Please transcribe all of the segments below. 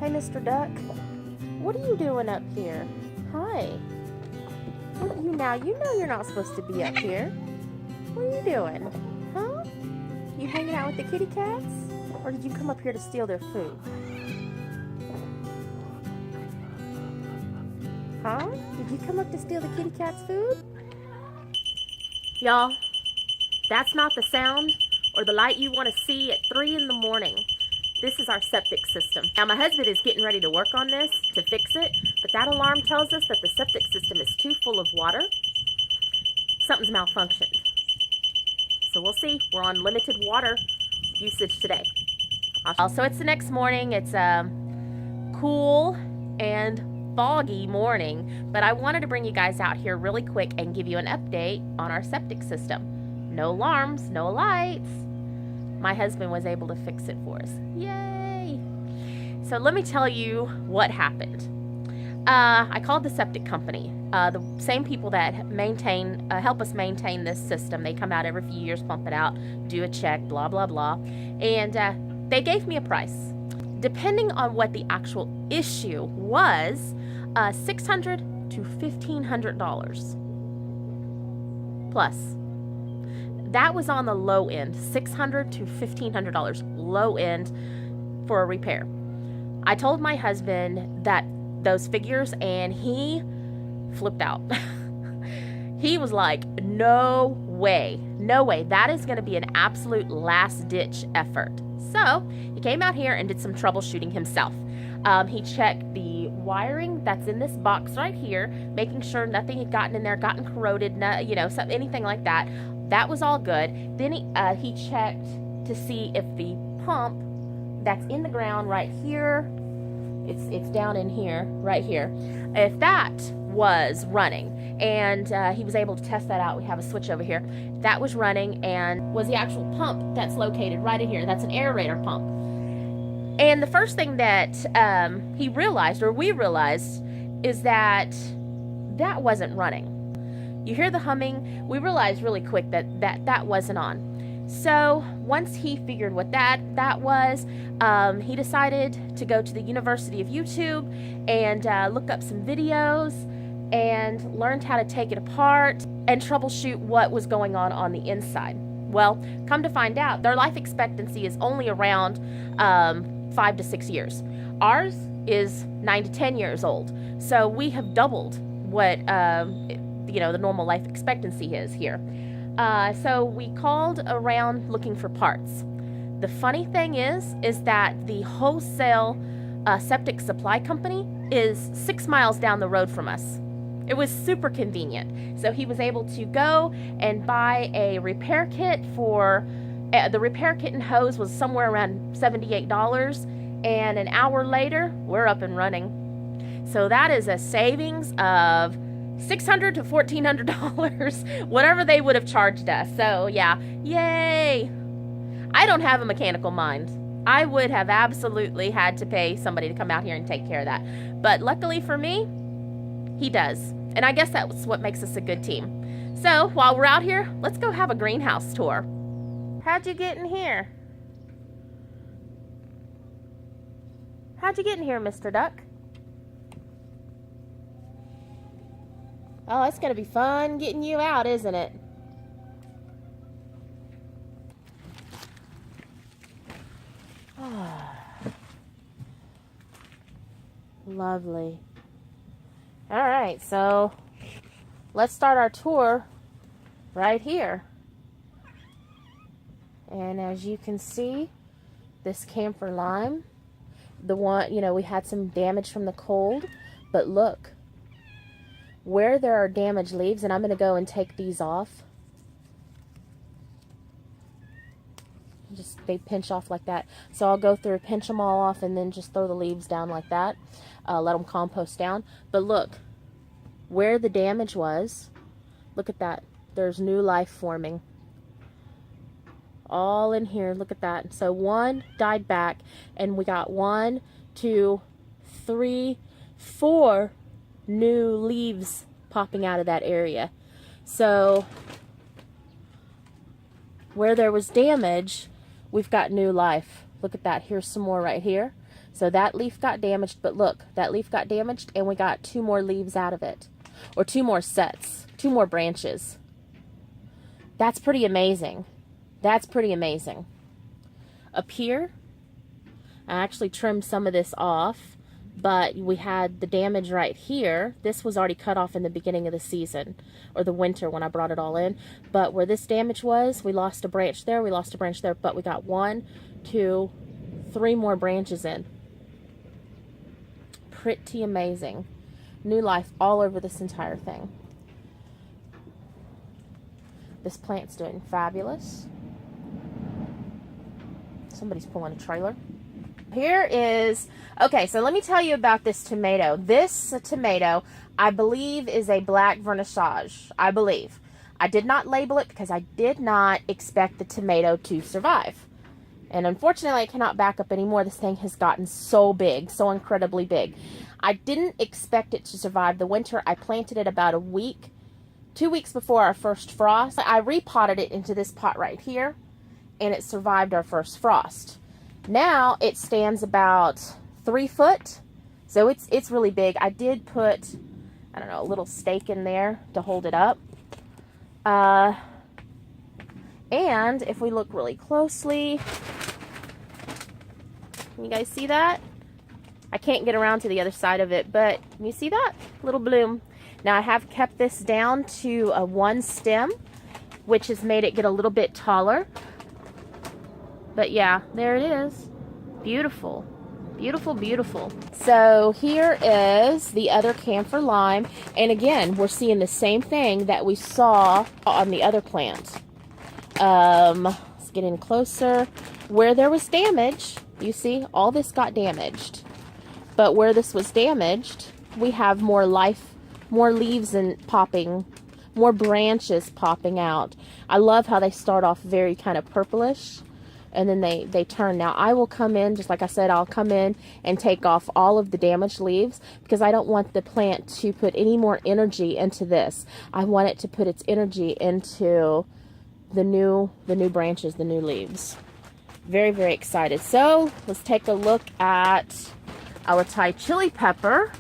Hey, Mr. Duck. What are you doing up here? Hi. What are you now? You know you're not supposed to be up here. What are you doing? Huh? You hanging out with the kitty cats? Or did you come up here to steal their food? Huh? Did you come up to steal the kitty cat's food? Y'all, that's not the sound or the light you want to see at 3 in the morning. This is our septic system. Now, my husband is getting ready to work on this to fix it, but that alarm tells us that the septic system is too full of water. Something's malfunctioned. So we'll see. We're on limited water usage today. Also, it's the next morning. It's a cool and foggy morning, but I wanted to bring you guys out here really quick and give you an update on our septic system. No alarms, no lights. My husband was able to fix it for us. Yay! So let me tell you what happened. I called the septic company, the same people that help us maintain this system. They come out every few years, pump it out, do a check, blah, blah, blah. And they gave me a price. Depending on what the actual issue was, $600 to $1,500 plus. That was on the low end, $600 to $1,500 low end for a repair. I told my husband that those figures and he flipped out. He was like, no way, that is going to be an absolute last ditch effort. So he came out here and did some troubleshooting himself. He checked the wiring that's in this box right here, making sure nothing had gotten in there, gotten corroded, anything like that. That was all good. Then he checked to see if the pump that's in the ground right here, it's down in here, right here, if that was running. And he was able to test that out. We have a switch over here. That was running and was the actual pump that's located right in here. That's an aerator pump. And the first thing that we realized, is that wasn't running. You hear the humming. We realized really quick that wasn't on. So once he figured what that was, he decided to go to the University of YouTube and look up some videos and learned how to take it apart and troubleshoot what was going on the inside. Well, come to find out, their life expectancy is only around 5 to 6 years. Ours is 9 to 10 years old. So we have doubled what the normal life expectancy is here. So we called around looking for parts. The funny thing is that the wholesale septic supply company is 6 miles down the road from us. It was super convenient. So he was able to go and buy a repair kit for, the repair kit and hose was somewhere around $78. And an hour later, we're up and running. So that is a savings of $600 to $1,400, whatever they would have charged us. So yeah, yay! I don't have a mechanical mind. I would have absolutely had to pay somebody to come out here and take care of that. But luckily for me, he does. And I guess that's what makes us a good team. So while we're out here, let's go have a greenhouse tour. How'd you get in here? How'd you get in here, Mr. Duck? Oh, it's going to be fun getting you out, isn't it? Oh, lovely. All right, so let's start our tour right here. And as you can see, this camphor lime, the one, we had some damage from the cold, but look. Where there are damaged leaves, and I'm going to go and take these off. They pinch off like that. So I'll go through, pinch them all off, and then just throw the leaves down like that. Let them compost down. But look, where the damage was, look at that. There's new life forming. All in here, look at that. So one died back, and we got 1, 2, 3, 4 new leaves popping out of that area. So where there was damage, we've got new life. Look at that. Here's some more right here. So that leaf got damaged, but look, that leaf got damaged and we got 2 more leaves out of it. Or 2 more sets, 2 more branches. That's pretty amazing. That's pretty amazing. Up here, I actually trimmed some of this off, but we had the damage right here. This was already cut off in the beginning of the season, or the winter when I brought it all in. But where this damage was, we lost a branch there, we lost a branch there, but we got 1, 2, 3 more branches in. Pretty amazing. New life all over this entire thing. This plant's doing fabulous. Somebody's pulling a trailer. Here is, okay, so let me tell you about this tomato. This tomato, I believe, is a black vernissage. I believe. I did not label it because I did not expect the tomato to survive. And unfortunately, I cannot back up anymore. This thing has gotten so big, so incredibly big. I didn't expect it to survive the winter. I planted it about a week, 2 weeks before our first frost. I repotted it into this pot right here, and it survived our first frost. Now it stands about 3 foot, so it's really big. I did put, I don't know, a little stake in there to hold it up. And if we look really closely, can you guys see that? I can't get around to the other side of it, but can you see that? Little bloom. Now I have kept this down to a 1 stem, which has made it get a little bit taller. But yeah, there it is. Beautiful. Beautiful, beautiful. So here is the other camphor lime. And again, we're seeing the same thing that we saw on the other plant. Let's get in closer. Where there was damage, you see, all this got damaged. But where this was damaged, we have more life, more leaves and popping, more branches popping out. I love how they start off very kind of purplish, and then they turn. Now I will come in, just like I said, I'll come in and take off all of the damaged leaves because I don't want the plant to put any more energy into this. I want it to put its energy into the new branches, the new leaves. Very, very excited. So let's take a look at our Thai chili pepper.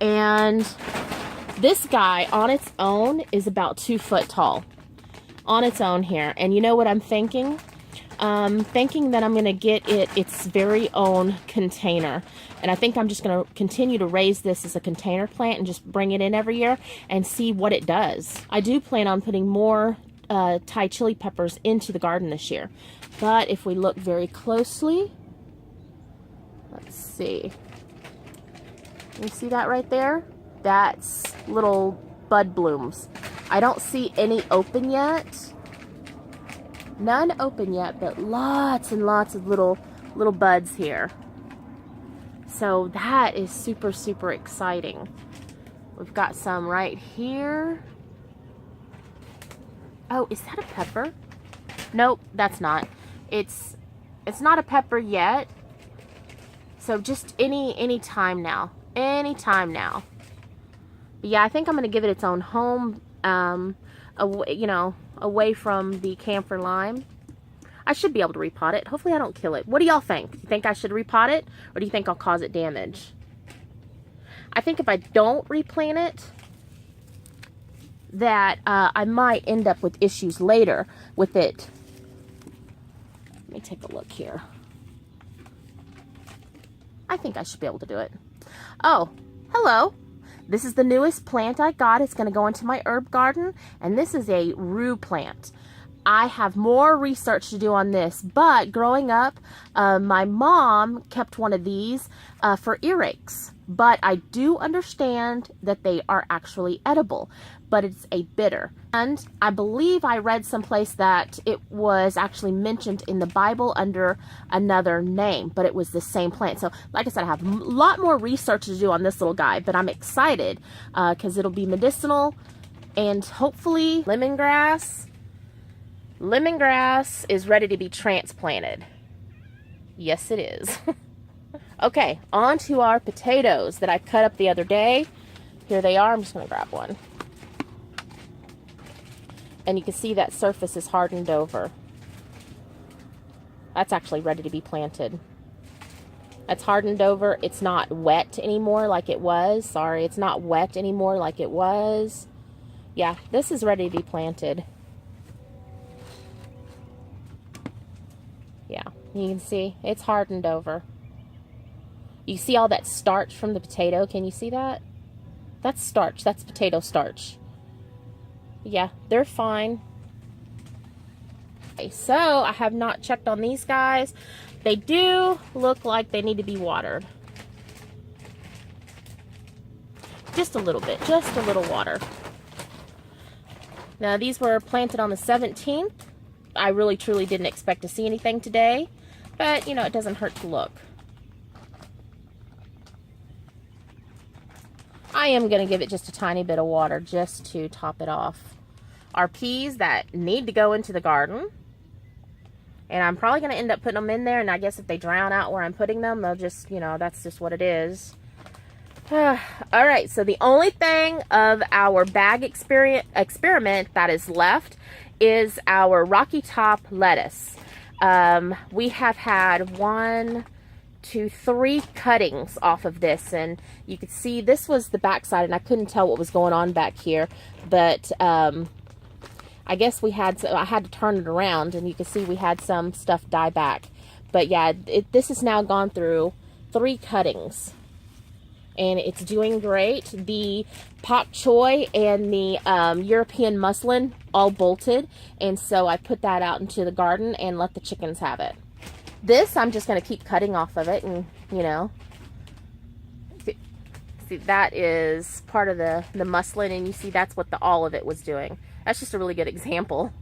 And this guy on its own is about 2 foot tall on its own here. And you know what I'm thinking? Thinking that I'm going to get it its very own container. And I think I'm just going to continue to raise this as a container plant and just bring it in every year and see what it does. I do plan on putting more Thai chili peppers into the garden this year. But if we look very closely, let's see. You see that right there? That's little bud blooms. I don't see any open yet. None open yet, but lots and lots of little buds here. So that is super, super exciting. We've got some right here. Oh, is that a pepper? Nope, that's not. It's not a pepper yet. So just any time now. Any time now. But yeah, I think I'm going to give it its own home, away from the camphor lime. I should be able to repot it. Hopefully I don't kill it. What do y'all think? Do you think I should repot it? Or do you think I'll cause it damage? I think if I don't replant it, that I might end up with issues later with it. Let me take a look here. I think I should be able to do it. Oh, hello. This is the newest plant I got. It's going to go into my herb garden, and this is a rue plant. I have more research to do on this, but growing up, my mom kept one of these for earaches. But I do understand that they are actually edible, but it's a bitter. And I believe I read someplace that it was actually mentioned in the Bible under another name, but it was the same plant. So like I said, I have a lot more research to do on this little guy, but I'm excited because it'll be medicinal, and hopefully lemongrass is ready to be transplanted. Yes, it is. Okay, on to our potatoes that I cut up the other day. Here they are. I'm just going to grab one. And you can see that surface is hardened over. That's actually ready to be planted. That's hardened over. It's not wet anymore like it was. Sorry, it's not wet anymore like it was. Yeah, this is ready to be planted. Yeah, you can see it's hardened over. You see all that starch from the potato? Can you see that? That's starch. That's potato starch. Yeah, they're fine. Okay, so I have not checked on these guys. They do look like they need to be watered. Just a little bit, just a little water. Now these were planted on the 17th. I really truly didn't expect to see anything today, but you know, it doesn't hurt to look. I am going to give it just a tiny bit of water just to top it off. Our peas that need to go into the garden. And I'm probably going to end up putting them in there. And I guess if they drown out where I'm putting them, they'll just, you know, that's just what it is. Alright, so the only thing of our bag experiment that is left is our Rocky Top lettuce. We have had 1, 2, 3 cuttings off of this, and you could see this was the backside, and I couldn't tell what was going on back here, but I guess I had to turn it around, and you can see we had some stuff die back. But yeah, this has now gone through 3 cuttings, and it's doing great. The pak choy and the European muslin all bolted, and so I put that out into the garden and let the chickens have it. This, I'm just going to keep cutting off of it, and, you know, see, that is part of the muslin, and you see that's what all of it was doing. That's just a really good example.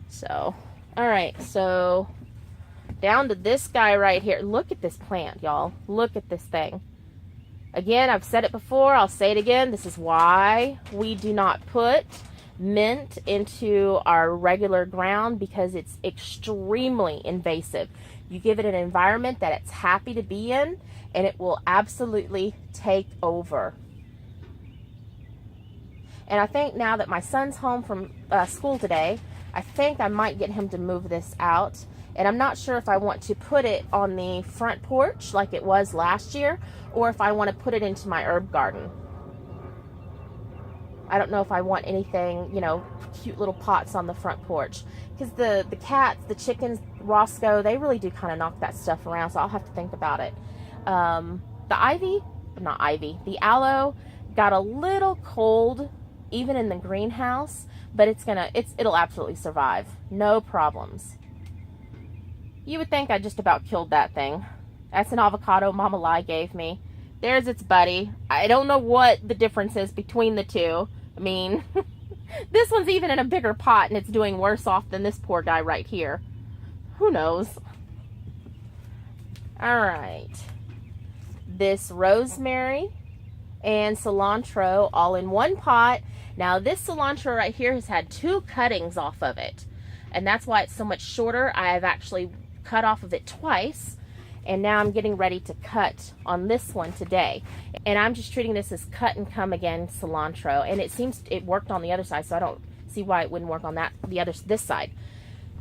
So, alright, so down to this guy right here. Look at this plant, y'all. Look at this thing. Again, I've said it before, I'll say it again. This is why we do not put mint into our regular ground, because it's extremely invasive. You give it an environment that it's happy to be in, and it will absolutely take over. And I think now that my son's home from school today, I think I might get him to move this out. And I'm not sure if I want to put it on the front porch like it was last year, or if I want to put it into my herb garden. I don't know if I want anything, you know, cute little pots on the front porch. Because the cats, the chickens, Roscoe, they really do kind of knock that stuff around, so I'll have to think about it. The aloe got a little cold even in the greenhouse, but it'll absolutely survive. No problems. You would think I just about killed that thing. That's an avocado Mama Lai gave me. There's its buddy. I don't know what the difference is between the two. I mean, this one's even in a bigger pot, and it's doing worse off than this poor guy right here. Who knows? Alright. This rosemary and cilantro all in one pot. Now this cilantro right here has had 2 cuttings off of it, and that's why it's so much shorter. I've actually cut off of it twice, and now I'm getting ready to cut on this one today. And I'm just treating this as cut and come again cilantro, and it seems it worked on the other side, so I don't see why it wouldn't work on this side.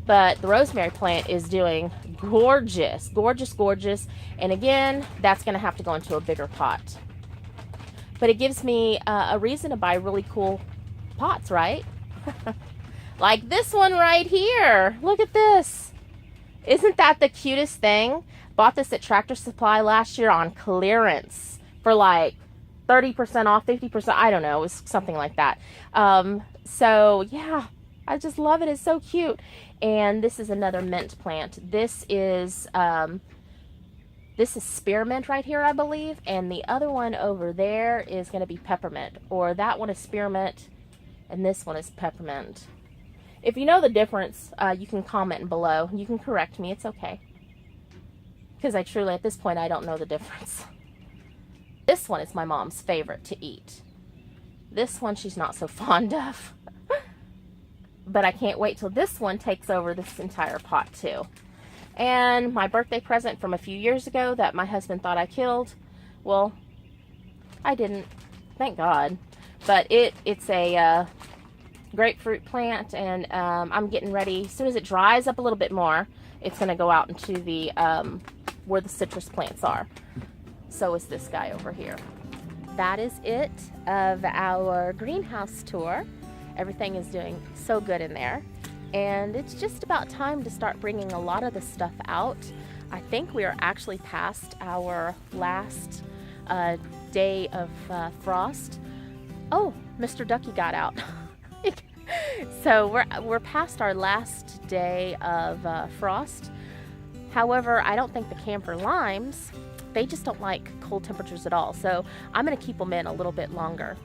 But the rosemary plant is doing gorgeous, gorgeous, gorgeous. And again, that's going to have to go into a bigger pot. But it gives me a reason to buy really cool pots, right? Like this one right here. Look at this. Isn't that the cutest thing? Bought this at Tractor Supply last year on clearance for like 30% off, 50%. I don't know. It was something like that. So yeah, I just love it. It's so cute. And this is another mint plant. This is spearmint right here, I believe, and the other one over there is going to be peppermint, or that one is spearmint and this one is peppermint. If you know the difference, you can comment below. You can correct me. It's okay, because I truly, at this point, I don't know the difference. This one is my mom's favorite to eat. This one she's not so fond of. But I can't wait till this one takes over this entire pot too. And my birthday present from a few years ago that my husband thought I killed, well, I didn't, thank God. But it's a grapefruit plant, and I'm getting ready. As soon as it dries up a little bit more, it's going to go out into the where the citrus plants are. So is this guy over here. That is it of our greenhouse tour. Everything is doing so good in there. And it's just about time to start bringing a lot of the stuff out. I think we are actually past our last day of frost. Oh, Mr. Ducky got out. So we're past our last day of frost. However, I don't think the camphor limes, they just don't like cold temperatures at all. So I'm gonna keep them in a little bit longer.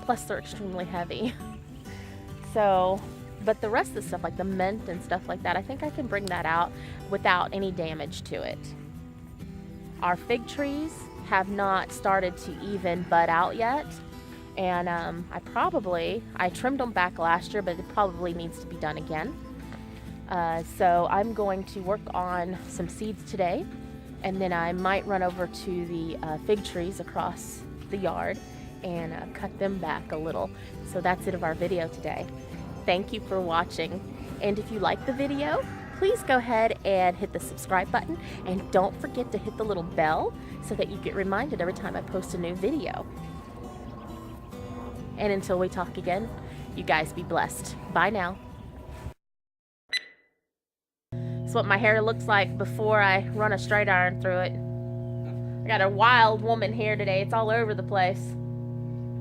Plus they're extremely heavy. So, but the rest of the stuff, like the mint and stuff like that, I think I can bring that out without any damage to it. Our fig trees have not started to even bud out yet. And I trimmed them back last year, but it probably needs to be done again. So I'm going to work on some seeds today, and then I might run over to the fig trees across the yard and cut them back a little. So that's it of our video today. Thank you for watching, and if you like the video, please go ahead and hit the subscribe button, and don't forget to hit the little bell so that you get reminded every time I post a new video. And until we talk again, you guys be blessed. Bye now. That's what my hair looks like before I run a straight iron through it. I got a wild woman here today. It's all over the place.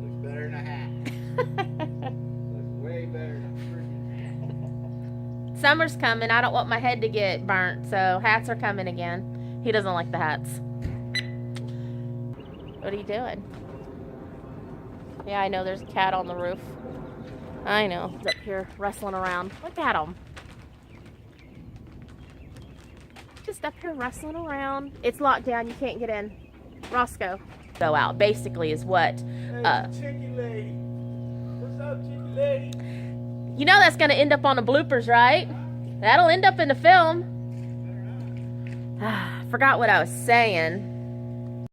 Looks better than a hat. Looks way better than a freaking hat. Summer's coming. I don't want my head to get burnt, so hats are coming again. He doesn't like the hats. What are you doing? Yeah, I know there's a cat on the roof. I know. He's up here rustling around. Look at him. Just up here rustling around. It's locked down. You can't get in. Roscoe. Go out, basically, is what... Hey, chicken lady. What's up, chicken lady? You know that's going to end up on the bloopers, right? That'll end up in the film. Forgot what I was saying.